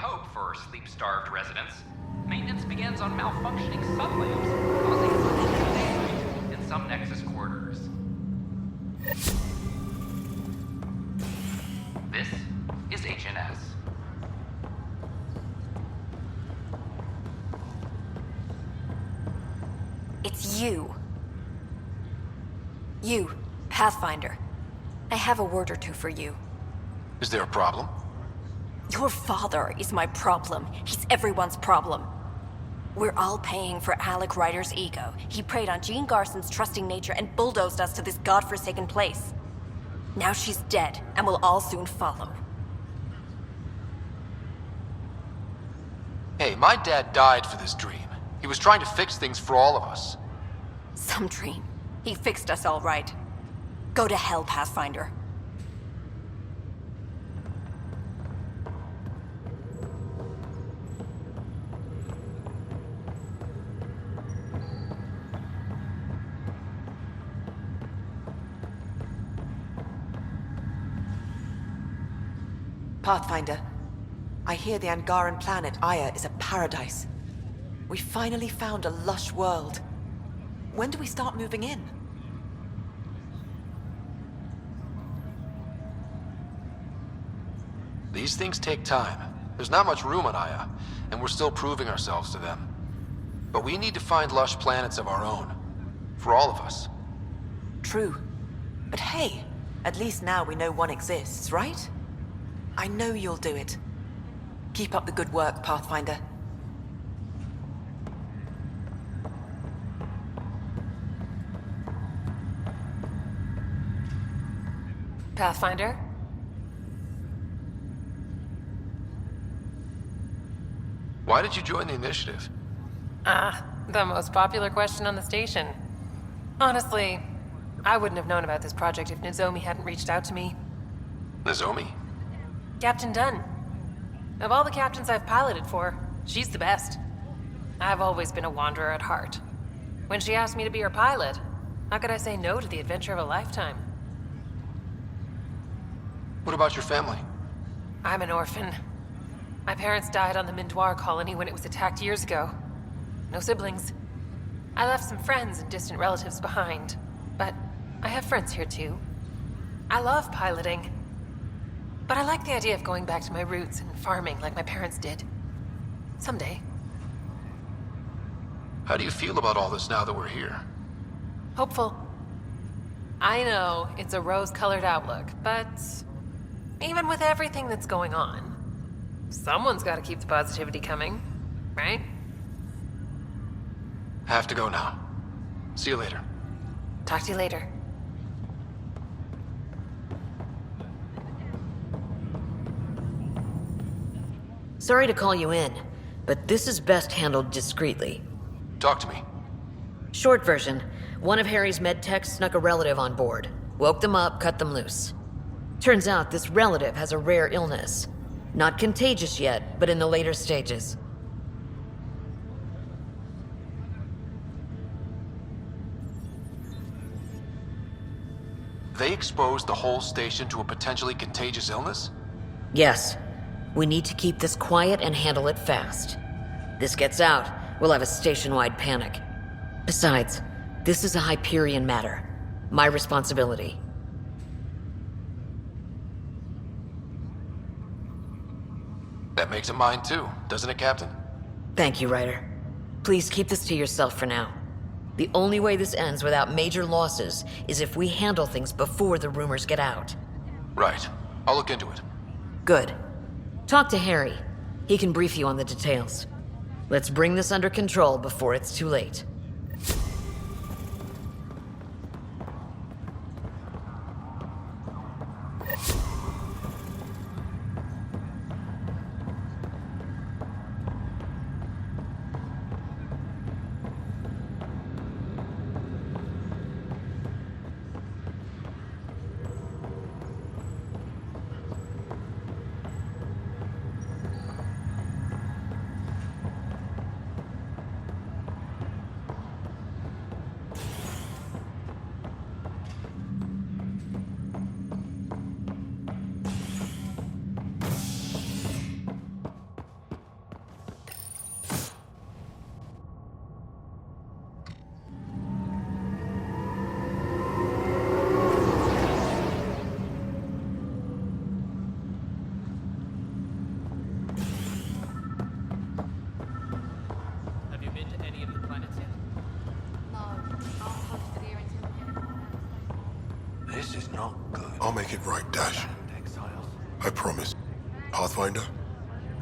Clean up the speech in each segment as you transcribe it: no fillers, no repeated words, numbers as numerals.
hope for sleep-starved residents. Maintenance begins on malfunctioning sublamps, causing damage in some Nexus corridors. This is HNS. It's you. You, Pathfinder. I have a word or two for you. Is there a problem? Your father is my problem. He's everyone's problem. We're all paying for Alec Ryder's ego. He preyed on Jean Garson's trusting nature and bulldozed us to this godforsaken place. Now she's dead, and we'll all soon follow. Hey, my dad died for this dream. He was trying to fix things for all of us. Some dream. He fixed us all right. Go to hell, Pathfinder. Pathfinder, I hear the Angaran planet Aya is a paradise. We finally found a lush world. When do we start moving in? These things take time. There's not much room on Aya, and we're still proving ourselves to them. But we need to find lush planets of our own. For all of us. True. But hey, at least now we know one exists, right? I know you'll do it. Keep up the good work, Pathfinder. Pathfinder? Why did you join the initiative? The most popular question on the station. Honestly, I wouldn't have known about this project if Nozomi hadn't reached out to me. Nozomi? Captain Dunn. Of all the captains I've piloted for, she's the best. I've always been a wanderer at heart. When she asked me to be her pilot, how could I say no to the adventure of a lifetime? What about your family? I'm an orphan. My parents died on the Mindoir colony when it was attacked years ago. No siblings. I left some friends and distant relatives behind, but I have friends here too. I love piloting. But I like the idea of going back to my roots and farming like my parents did. Someday. How do you feel about all this now that we're here? Hopeful. I know it's a rose-colored outlook, but even with everything that's going on, someone's got to keep the positivity coming, right? Have to go now. See you later. Talk to you later. Sorry to call you in, but this is best handled discreetly. Talk to me. Short version, one of Harry's med techs snuck a relative on board. Woke them up, cut them loose. Turns out this relative has a rare illness. Not contagious yet, but in the later stages. They exposed the whole station to a potentially contagious illness? Yes. We need to keep this quiet and handle it fast. This gets out, we'll have a station-wide panic. Besides, this is a Hyperion matter. My responsibility. That makes it mine too, doesn't it, Captain? Thank you, Ryder. Please keep this to yourself for now. The only way this ends without major losses is if we handle things before the rumors get out. Right. I'll look into it. Good. Talk to Harry. He can brief you on the details. Let's bring this under control before it's too late. not good. I'll make it right, Dash. I promise. Pathfinder,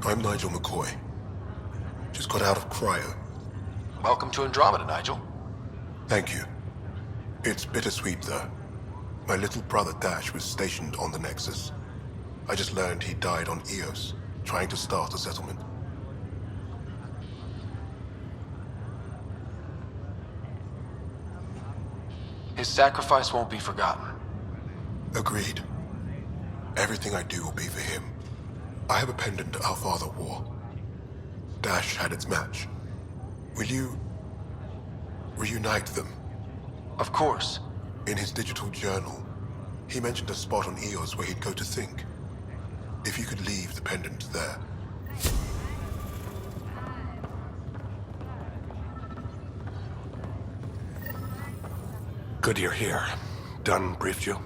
I'm Nigel McCoy. Just got out of cryo. Welcome to Andromeda, Nigel. Thank you. It's bittersweet, though. My little brother Dash was stationed on the Nexus. I just learned he died on Eos, trying to start a settlement. His sacrifice won't be forgotten. Agreed. Everything I do will be for him. I have a pendant our father wore. Dash had its match. Will you reunite them? Of course. In his digital journal, he mentioned a spot on Eos where he'd go to think. If you could leave the pendant there. Good you're here. Dunn briefed you?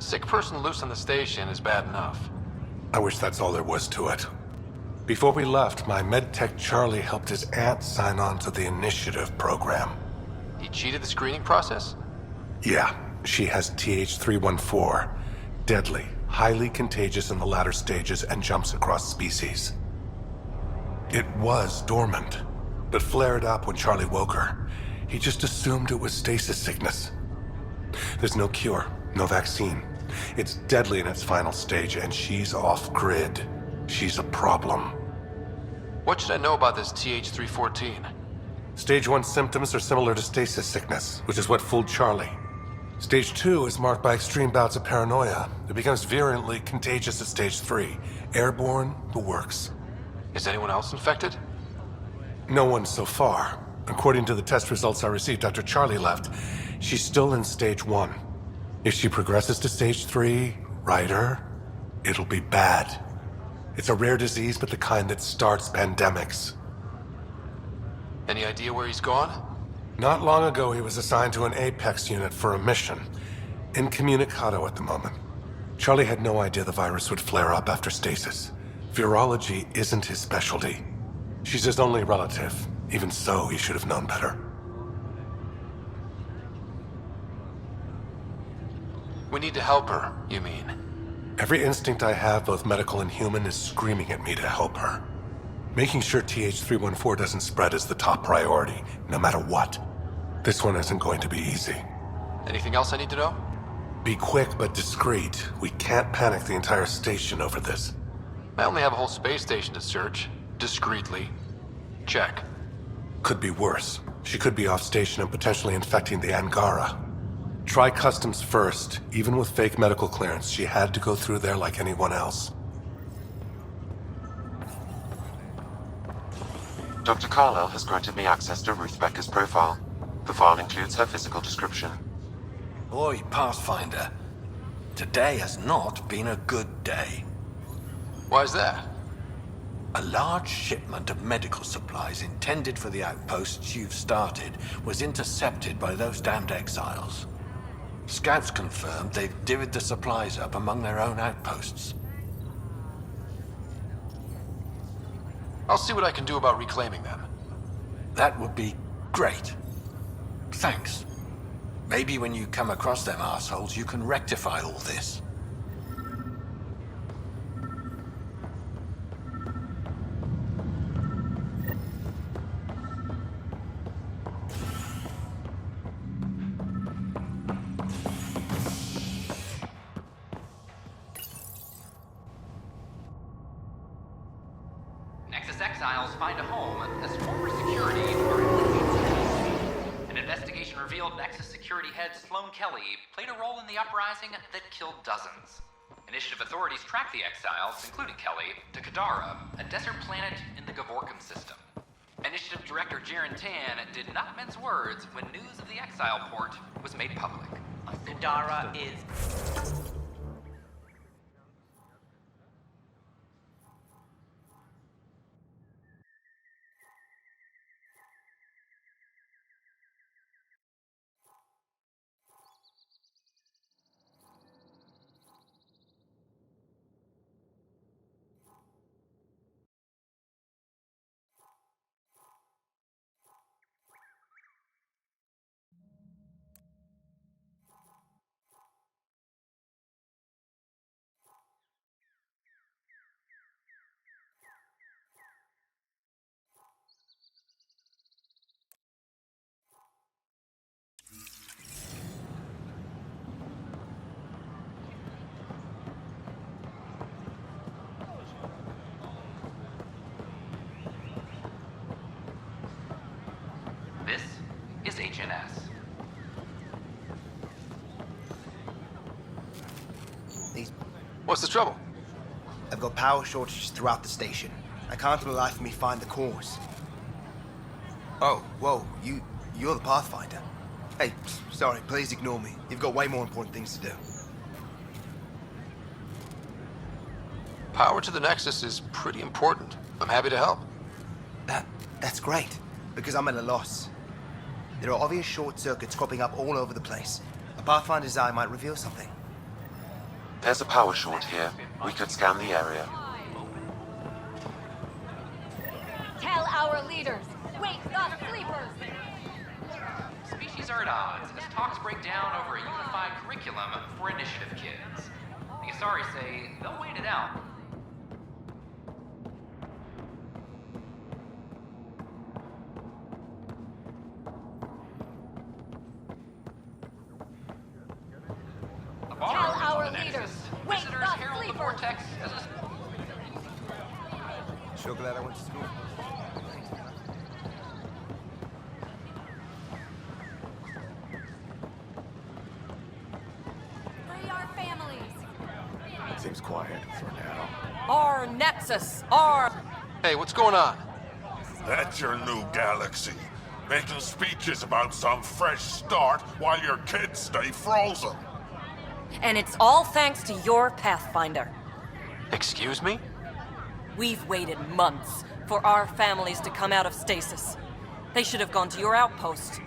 Sick person loose on the station is bad enough. I wish that's all there was to it. Before we left, my medtech Charlie helped his aunt sign on to the initiative program. He cheated the screening process? Yeah, she has TH314. Deadly, highly contagious in the latter stages and jumps across species. It was dormant, but flared up when Charlie woke her. He just assumed it was stasis sickness. There's no cure, no vaccine. It's deadly in its final stage, and she's off-grid. She's a problem. What should I know about this TH314? Stage 1 symptoms are similar to stasis sickness, which is what fooled Charlie. Stage 2 is marked by extreme bouts of paranoia. It becomes virulently contagious at Stage 3. Airborne, the works. Is anyone else infected? No one so far. According to the test results I received after Charlie left, she's still in Stage 1. If she progresses to Stage 3, Ryder, it'll be bad. It's a rare disease, but the kind that starts pandemics. Any idea where he's gone? Not long ago, he was assigned to an Apex unit for a mission. Incommunicado at the moment. Charlie had no idea the virus would flare up after stasis. Virology isn't his specialty. She's his only relative. Even so, he should have known better. We need to help her, you mean? Every instinct I have, both medical and human, is screaming at me to help her. Making sure TH314 doesn't spread is the top priority, no matter what. This one isn't going to be easy. Anything else I need to know? Be quick but discreet. We can't panic the entire station over this. I only have a whole space station to search. Discreetly. Check. Could be worse. She could be off station and potentially infecting the Angara. Try customs first. Even with fake medical clearance, she had to go through there like anyone else. Dr. Carlyle has granted me access to Ruth Becker's profile. The file includes her physical description. Oi, Pathfinder. Today has not been a good day. Why's that? A large shipment of medical supplies intended for the outposts you've started was intercepted by those damned exiles. Scouts confirmed they've divvied the supplies up among their own outposts. I'll see what I can do about reclaiming them. That would be great. Thanks. Maybe when you come across them assholes, you can rectify all this. Nexus exiles find a home as former security are implicated. An investigation revealed Nexus security head Sloan Kelly played a role in the uprising that killed dozens. Initiative authorities tracked the exiles, including Kelly, to Kadara, a desert planet in the Gavorkum system. Initiative Director Jiren Tan did not mince words when news of the exile port was made public. Kadara is... What's the trouble? I've got power shortages throughout the station. I can't for the life of me find the cause. Oh, whoa, you're the Pathfinder. Hey, sorry, please ignore me. You've got way more important things to do. Power to the Nexus is pretty important. I'm happy to help. That's great, because I'm at a loss. There are obvious short circuits cropping up all over the place. A Pathfinder's eye might reveal something. There's a power short here. We could scan the area. Tell our leaders, wake the sleepers! Species are at odds as talks break down over a unified curriculum for initiative kids. The Asari say they'll wait it out. Tell our leaders, wake Visitors the herald the sleepers! vortex as a Sure glad I went to school. Free our families! Seems quiet for now. Our Nexus! Our... Hey, what's going on? That's your new galaxy. Making speeches about some fresh start while your kids stay frozen. And it's all thanks to your Pathfinder. Excuse me? We've waited months for our families to come out of stasis. They should have gone to your outpost.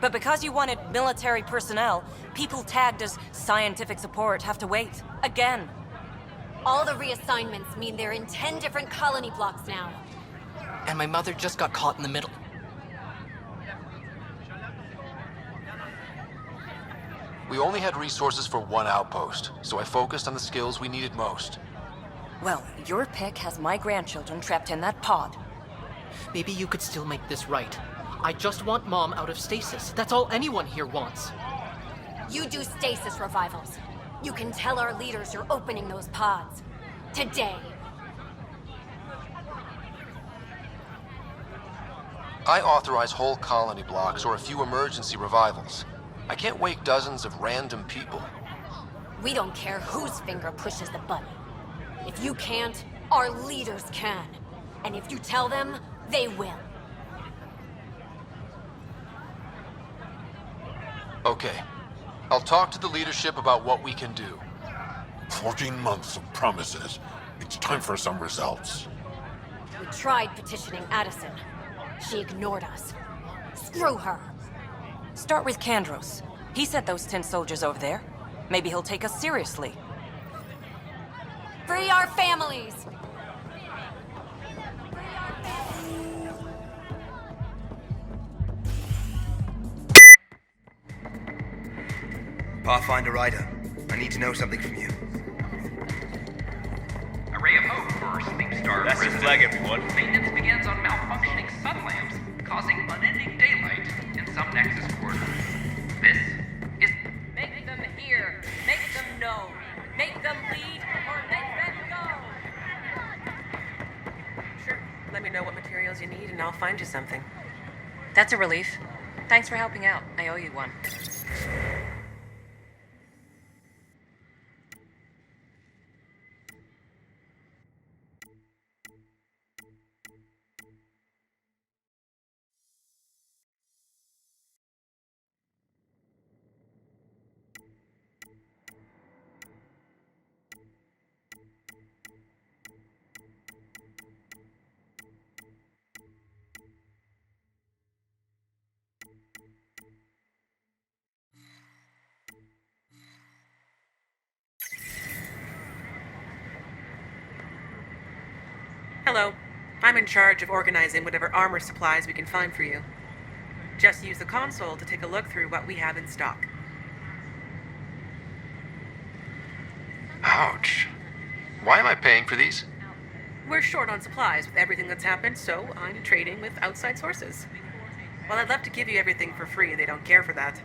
But because you wanted military personnel, people tagged as scientific support have to wait. Again. All the reassignments mean they're in 10 different colony blocks now. And my mother just got caught in the middle. We only had resources for one outpost, so I focused on the skills we needed most. Well, your pick has my grandchildren trapped in that pod. Maybe you could still make this right. I just want Mom out of stasis. That's all anyone here wants. You do stasis revivals. You can tell our leaders you're opening those pods. Today. I authorize whole colony blocks or a few emergency revivals. I can't wake dozens of random people. We don't care whose finger pushes the button. If you can't, our leaders can. And if you tell them, they will. Okay. I'll talk to the leadership about what we can do. 14 months of promises. It's time for some results. We tried petitioning Addison. She ignored us. Screw her. Start with Kandros. He sent those 10 soldiers over there. Maybe he'll take us seriously. Free our families! Pathfinder Ryder, I need to know something from you. A ray of hope for Sleep Star That's the residents. flag, everyone. Maintenance begins on malfunctioning sun lamps, causing unending daylight in some Nexus quarters. This is... Make them hear. Make them know. Make them lead or make them go. Sure. Let me know what materials you need and I'll find you something. That's a relief. Thanks for helping out. I owe you one. Hello. I'm in charge of organizing whatever armor supplies we can find for you. Just use the console to take a look through what we have in stock. Ouch. Why am I paying for these? We're short on supplies with everything that's happened, so I'm trading with outside sources. While I'd love to give you everything for free, they don't care for that.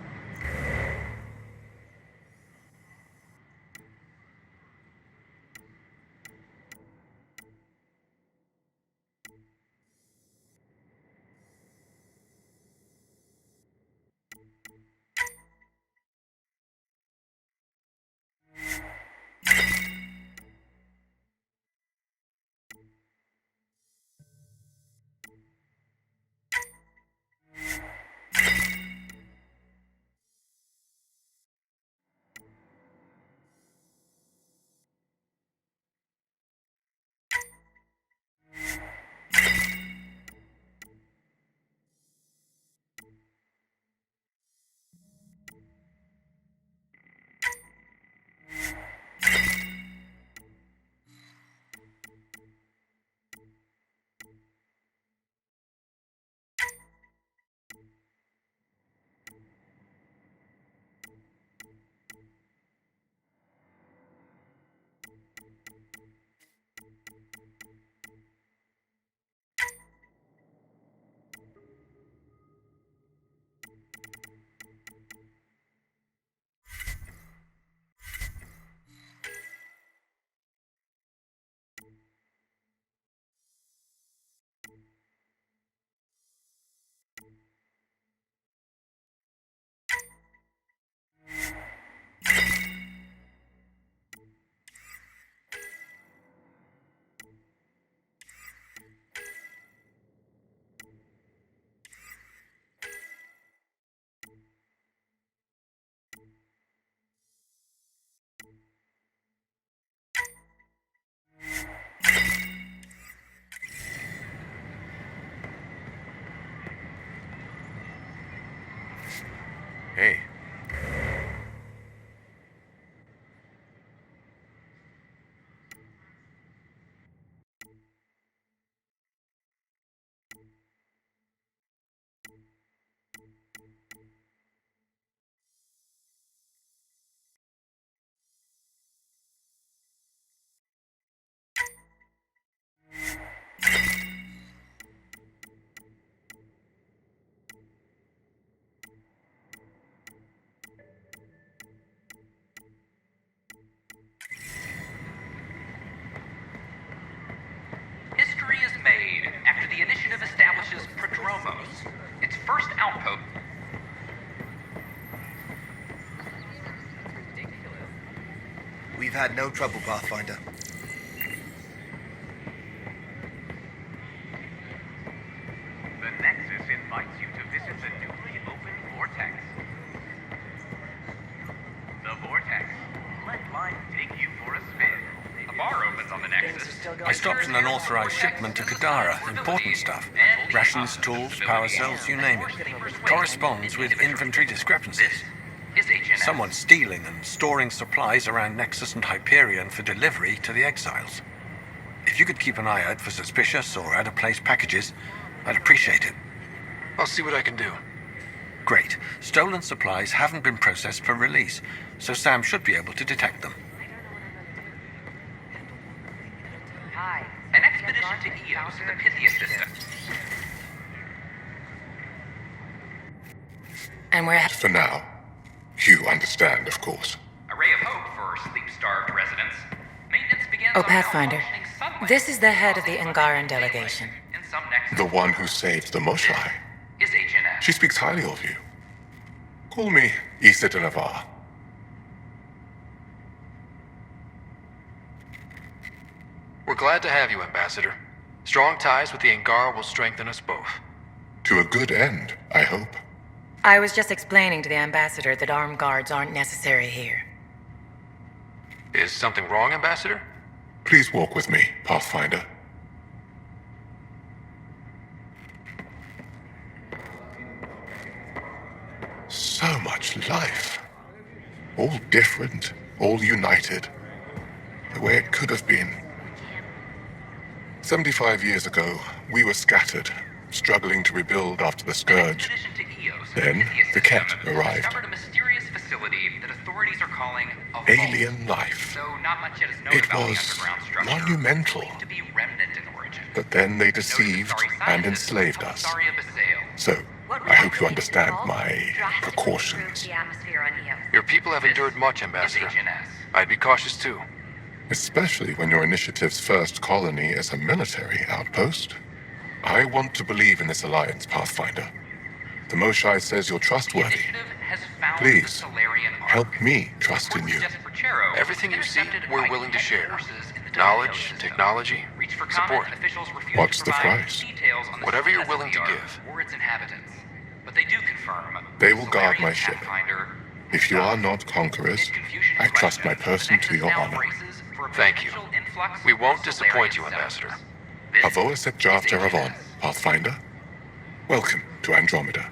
we've had no trouble, Pathfinder. The Nexus invites you to visit the newly opened Vortex. The Vortex. Let life take you for a spin. A bar opens on the Nexus. I stopped an unauthorized shipment to Kadara. Important stuff. Rations, tools, power cells, you name it. Corresponds with inventory discrepancies. Someone stealing and storing supplies around Nexus and Hyperion for delivery to the exiles. If you could keep an eye out for suspicious or out-of-place packages, I'd appreciate it. I'll see what I can do. Great. Stolen supplies haven't been processed for release, so Sam should be able to detect them. Hi. An expedition to Eos in the Pythia system. And we're For now. You understand, of course. A ray of hope for sleep-starved residents. Maintenance begins Oh, on Pathfinder. malfunctioning sunlight. This is the head of the Angaran delegation. In some Nexus The one who saved the Moshai. is HNS. She speaks highly of you. Call me Issa de Navarre. We're glad to have you, Ambassador. Strong ties with the Angara will strengthen us both. To a good end, I hope. I was just explaining to the ambassador that armed guards aren't necessary here. Is something wrong, Ambassador? Please walk with me, Pathfinder. So much life. All different, all united. The way it could have been. 75 years ago, we were scattered, struggling to rebuild after the Scourge. Then, the Ket arrived. Discovered a mysterious facility that authorities are calling a vault. Alien life. Though not much yet is known It about the was underground structure. monumental. Believed to be remnant in origin. But then they deceived and enslaved us. So, I hope you understand my precautions. Your people have endured much, Ambassador. I'd be cautious too. Especially when your initiative's first colony is a military outpost. I want to believe in this alliance, Pathfinder. The Moshai says you're trustworthy. Please, help me trust in you. Everything you see, we're willing to share. Knowledge, technology, support. What's the price? Whatever you're willing to give. Or its inhabitants. But they do confirm. They will guard my ship. If you are not conquerors, I trust my person to your honor. Thank you. We won't disappoint you, Ambassador. Avoa Sep Jav Jaravon, Pathfinder. Welcome to Andromeda.